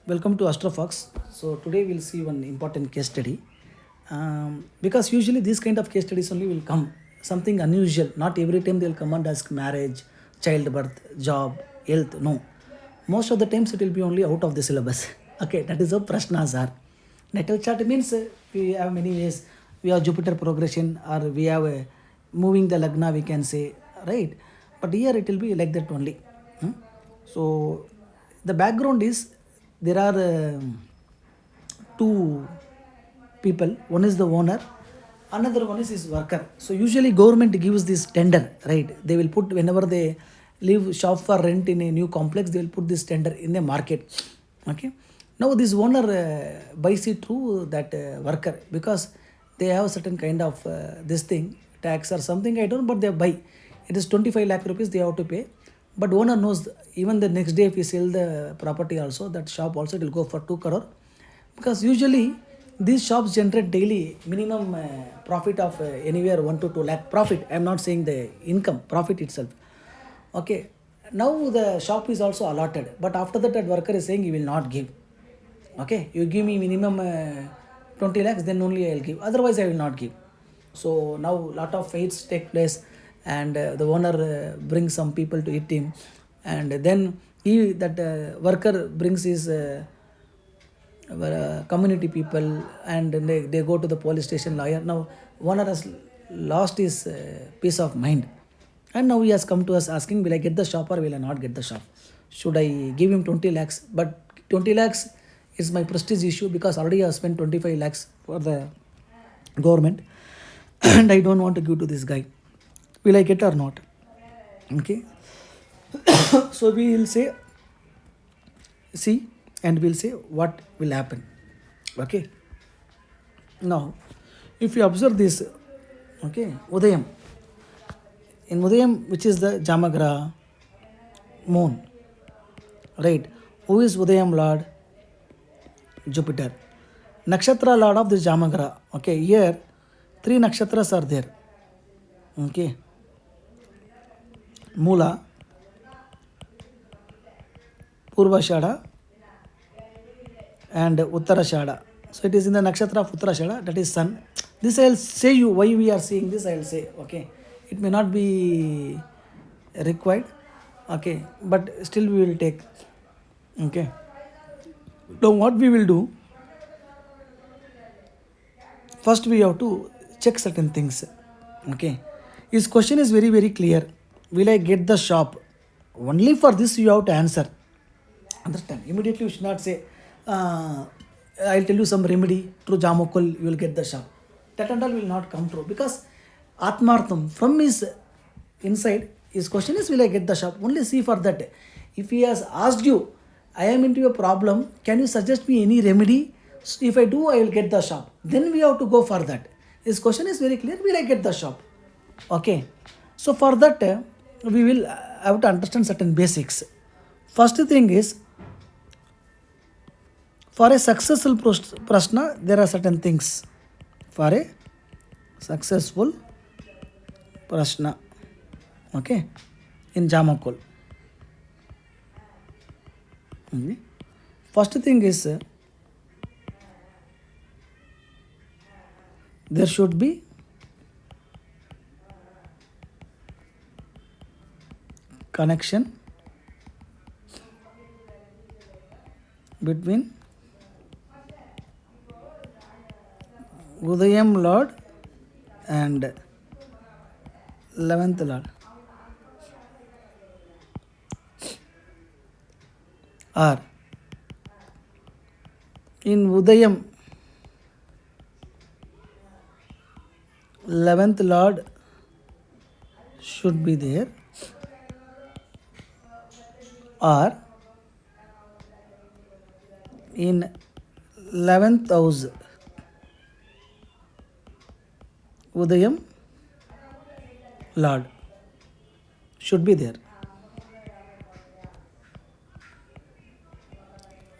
Welcome to Astrofoxx. So today we'll see one important case study. Because usually these kind of case studies only will come something unusual. Not every time they'll come and ask marriage, childbirth, job, health. No, most of the times it will be only out of the syllabus. Okay, that is how prashnas are. Natal chart means we have many ways. We have Jupiter progression or we have moving the lagna. We can say right, but here it will be like that only. Hmm? So the background is there are two people. One is the owner, another one is his worker. So usually government gives this tender, right? They will put whenever they leave shop for rent in a new complex, they will put this tender in the market. Okay, now this owner buys it through that worker because they have certain kind of this thing, tax or something, I don't know, but they buy. It is 25 lakh rupees they have to pay. But owner knows even the next day if he sell the property also, that shop also, it will go for 2 crore. Because usually these shops generate daily minimum profit of anywhere 1 to 2 lakh profit. I am not saying the income, profit itself. Okay, now the shop is also allotted, but after that that worker is saying he will not give. Okay, you give me minimum 20 lakhs, then only I will give, otherwise I will not give. So now lot of fights take place, and the owner brings some people to hit him, and then he that worker brings his community people, and they go to the police station. Lawyer, now owner has lost his peace of mind, and now he has come to us asking, will I get the shop or will I not get the shop? Should I give him 20 lakhs? But 20 lakhs is my prestige issue, because already I have spent 25 lakhs for the government and I don't want to give to this guy. Will I get or not? Okay. So we will say, see, and we'll say what will happen. Okay. Now, if you observe this, okay, Udayam. In Udayam, which is the Jamagra moon, right? Who is Udayam Lord? Jupiter. Nakshatra Lord of this Jamagra. Okay, here three nakshatras are there. Okay. Mula, Purvashada, and Uttarashada. So it is in the nakshatra of Uttarashada, that is sun. This I'll say you why we are seeing this, I'll say. Okay, it may not be required. Okay, but still we will take. Okay, now what we will do, first we have to check certain things. Okay, his question is very very clear. Will I get the shop? Only for this you have to answer. Understand? Immediately you should not say, I'll tell you some remedy through Jammakol, you will get the shop. That and all will not come true, because Atmartham from his inside, his question is, will I get the shop? Only see for that. If he has asked you, I am into a problem, can you suggest me any remedy? So if I do, I will get the shop. Then we have to go for that. His question is very clear, will I get the shop? Okay. So for that, we will have to understand certain basics. First thing is, for a successful prashna, there are certain things. For a successful prashna, okay, in Jammakol. Okay. First thing is, there should be connection between Udayam Lord and 11th Lord. Or in Udayam, 11th Lord should be there, or in 11th house, Udayam Lord should be there.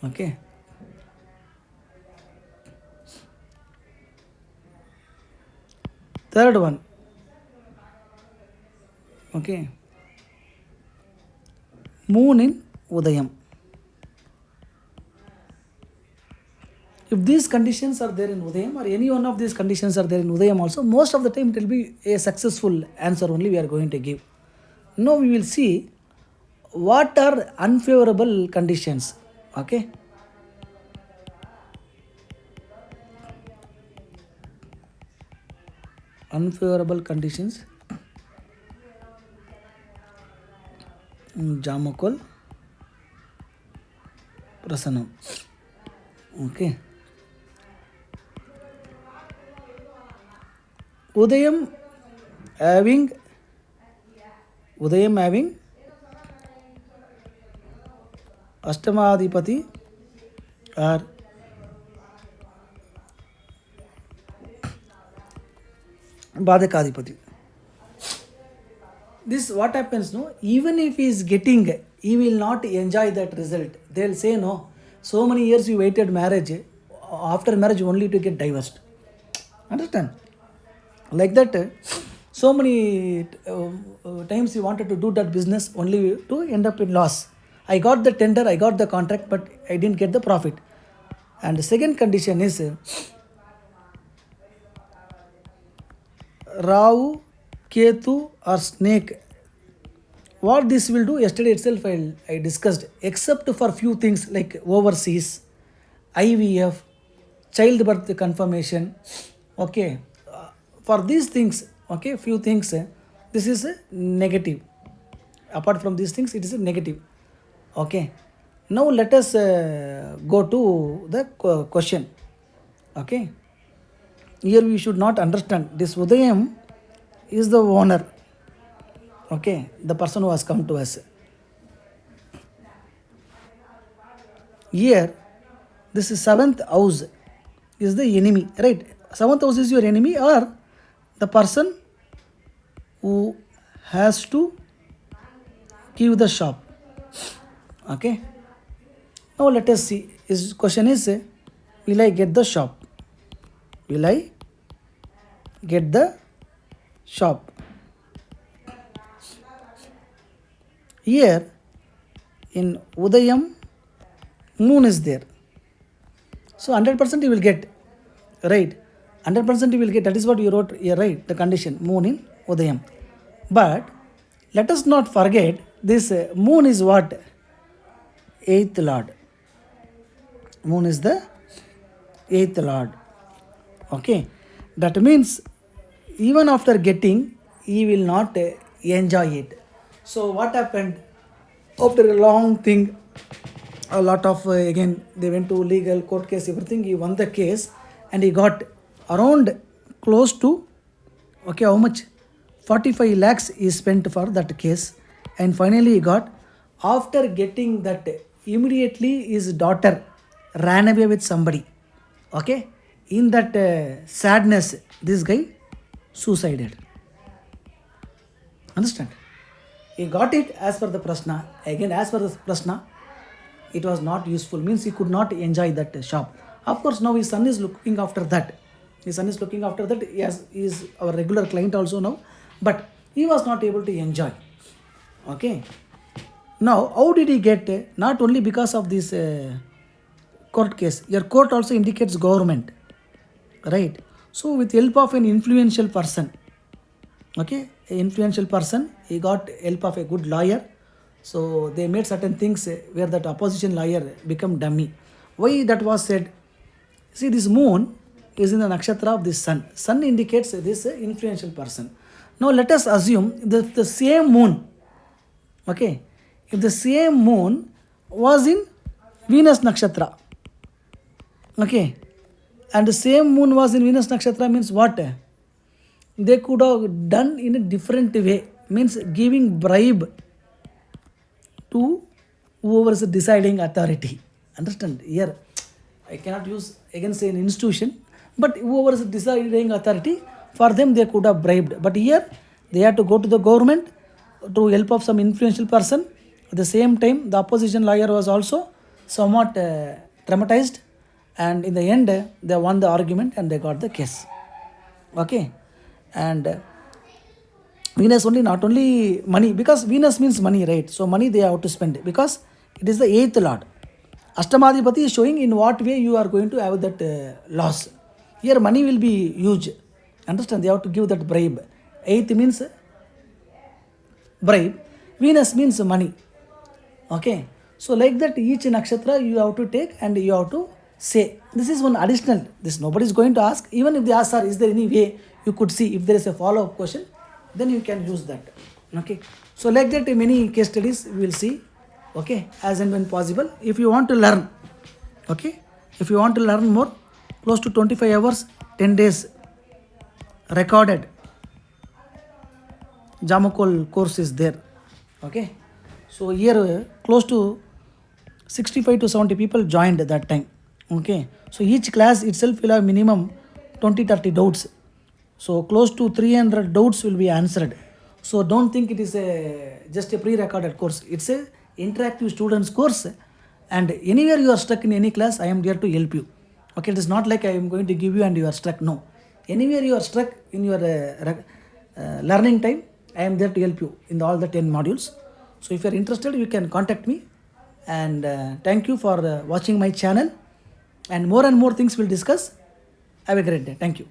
Okay. Third one. Okay. Moon in Udayam. If these conditions are there in Udayam or any one of these conditions are there in Udayam also, most of the time it will be a successful answer only we are going to give. Now we will see what are unfavorable conditions. Okay. Unfavorable conditions. Jammakol, Prassanam. Okay. Udayam having Ashtamadipati or Badakadipati. This what happens, no? Even if he is getting, he will not enjoy that result. They will say, no, so many years you waited marriage, after marriage only to get divorced. Understand? Like that, so many times he wanted to do that business only to end up in loss. I got the tender, I got the contract, but I didn't get the profit. And the second condition is Rahu, Ketu or snake. What this will do, yesterday itself I discussed, except for few things like overseas, IVF, childbirth confirmation. Okay. For these things, okay, few things, this is a negative. Apart from these things, it is a negative. Okay. Now let us go to the question. Okay. Here we should not understand this Udayam is the owner. Okay, the person who has come to us. Here, this is seventh house is the enemy, right? Seventh house is your enemy or the person who has to give the shop. Okay. Now let us see. His question is, will I get the shop? Will I get the shop? Here in Udayam, moon is there. So 100% you will get, right? 100% you will get. That is what you wrote here, right? The condition, moon in Udayam. But let us not forget this moon is what? Eighth lord. Moon is the eighth lord. Okay. That means even after getting, he will not enjoy it. So what happened? After a long thing, a lot of, again, they went to legal, court case, everything. He won the case and he got around close to, okay, how much? 45 lakhs he spent for that case. And finally he got, after getting that, immediately his daughter ran away with somebody. Okay. In that sadness, this guy suicided. Understand? He got it as per the Prashna. Again, as per the Prashna, it was not useful. Means he could not enjoy that shop. Of course, now his son is looking after that. His son is looking after that. He is our regular client also now. But he was not able to enjoy. Okay. Now, how did he get? Not only because of this court case. Your court also indicates government. Right. So, with help of an influential person. Okay, an influential person, he got help of a good lawyer. So they made certain things where that opposition lawyer become dummy. Why that was said? See, this moon is in the nakshatra of this sun. Sun indicates this influential person. Now let us assume that the same moon, okay, if the same moon was in Venus nakshatra, okay, and the same moon was in Venus nakshatra means what? They could have done in a different way, means giving bribe to whoever is the deciding authority. Understand? Here, I cannot use again say an institution, but whoever is the deciding authority, for them they could have bribed. But here, they had to go to the government to help of some influential person. At the same time, the opposition lawyer was also somewhat traumatized, and in the end, they won the argument and they got the case. Okay. And Venus only, not only money, because Venus means money, right? So money they have to spend because it is the eighth lord. Ashtamadhipati is showing in what way you are going to have that loss. Here money will be huge. Understand? They have to give that bribe. 8th means bribe. Venus means money. Okay. So like that, each nakshatra you have to take and you have to say. This is one additional. This nobody is going to ask. Even if they ask, sir, is there any way you could see if there is a follow-up question, then you can use that. Okay. So like that, many case studies we will see. Okay, as and when possible. If you want to learn, okay, if you want to learn more, close to 25 hours, 10 days recorded Jammakol course is there. Okay, so here close to 65 to 70 people joined at that time. Okay, so each class itself will have minimum 20-30 doubts. So close to 300 doubts will be answered. So don't think it is just a pre-recorded course. It's a interactive students course, and anywhere you are stuck in any class, I am there to help you. Okay, it is not like I am going to give you and you are stuck. No, anywhere you are stuck in your learning time, I am there to help you in all the 10 modules. So if you are interested, you can contact me, and thank you for watching my channel, and more things we'll discuss. Have a great day. Thank you.